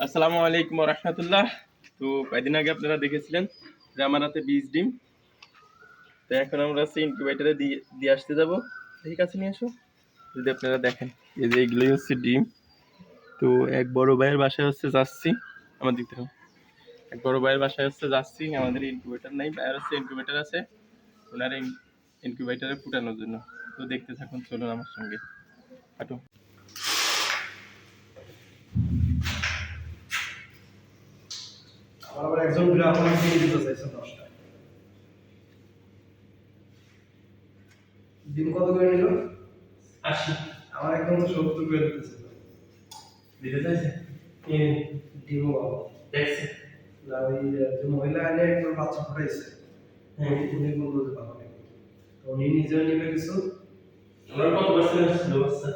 আসসালামু আলাইকুম রহমতুল্লাহ। তো কয়েকদিন আগে আপনারা দেখেছিলেন যে আমার হাতে 20 ডিম। তো এখন আমরা হচ্ছে ইনকিউবেটারে দিয়ে দিয়ে আসতে যাবো। ঠিক আছে, নিয়ে আসো। যদি আপনারা দেখেন, এই যে এগুলোই হচ্ছে ডিম। তো এক বড় ভাইয়ের বাসায় হচ্ছে যাচ্ছি। আমার দিক থেকে এক বড় ভাইয়ের বাসায় হচ্ছে যাচ্ছি। আমাদের ইনকিউবেটার নাই, ভাইয়ের হচ্ছে ইনকিউবেটার আছে। ওনার ইনকিউবেটারে ফুটানোর জন্য। তো দেখতে থাকুন, চলুন আমার সঙ্গে হাঁটো। আমার আবার একজন গ্রাহক কিনে দিতে চাইছে 10টা ডিম। কত করে নিল? 80 আমার একদম তো 70 করে দিতেছে। দিতে চাইছে ডিমও বাবা দেখছে। না, ওই যে মহিলা এনে একজন বাচ্চা ফুটাইছে, উনি বললো যে বাবা নেই, তো উনি নিজেও নিবে কিছু। আমার কত পার্সেন্ট ছিল বাচ্চা?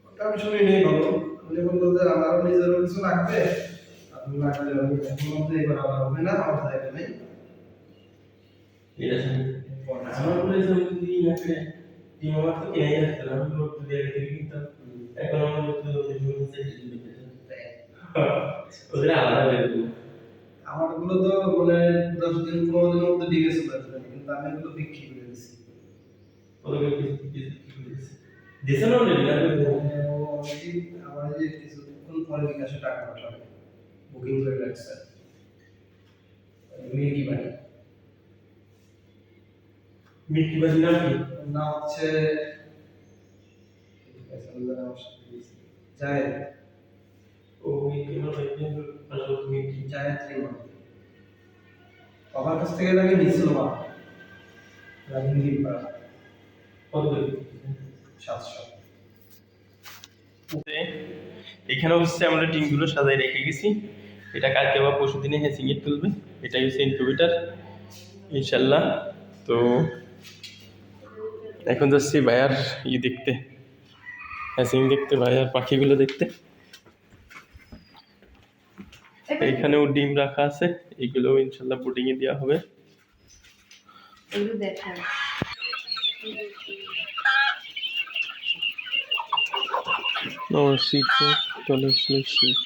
ওটা আমি শুনি নেই ভালো। উনি বললো যে আমারও নিজেরও কিছু লাগবে, আপনি লাগলে আমি এখন মধ্যে এবার আমার হবে না, আমার জায়গা নেই। ঠিক আছে, আমার মনে হয় যদি একটা টিম আমার তো কিনে রাখতে না, আমি লোক দিয়ে রেখে কিন্তু এখন আমার লোক তো ওদের আলাদা হয়ে যাবে। আমার গুলো তো মানে 10 দিন 15 দিনের মধ্যে ডিগে চলে আসবে, কিন্তু আমি এগুলো বিক্রি করে দিচ্ছি। ওদের দিছে না অলরেডি না? অলরেডি আমার যে কিছুক্ষণ পরে বিকাশে টাকা পাঠাবে, বুকিং করে রাখছে। মিল্কি বাড়ি মিষ্টি বাজি নাম কি? না হচ্ছে জায়েদ। ও মিষ্টি না কিন্তু আসলে মিষ্টি জায়েদ রিমন বাবার কাছ থেকে আগে নিয়েছিল মা, রাজনীতি পাড়া কত করে? 700। এখানে হচ্ছে আমরা টিমগুলো সাজাই রেখে গেছি। এটা কালকে বা পরশু দিনে হ্যাচিং এর তুলবে। এটাই হচ্ছে ইনকিউবেটার ইনশাল্লাহ। তো এখন যাচ্ছি ভাইয়ার দেখতে, হ্যাচিং দেখতে, ভাইয়ার পাখিগুলো দেখতে। এইখানেও ডিম রাখা আছে, এইগুলো ইনশাল্লাহ বোর্ডিং এ দেওয়া হবে। এগুলো দেখান। No secret, don't sleep.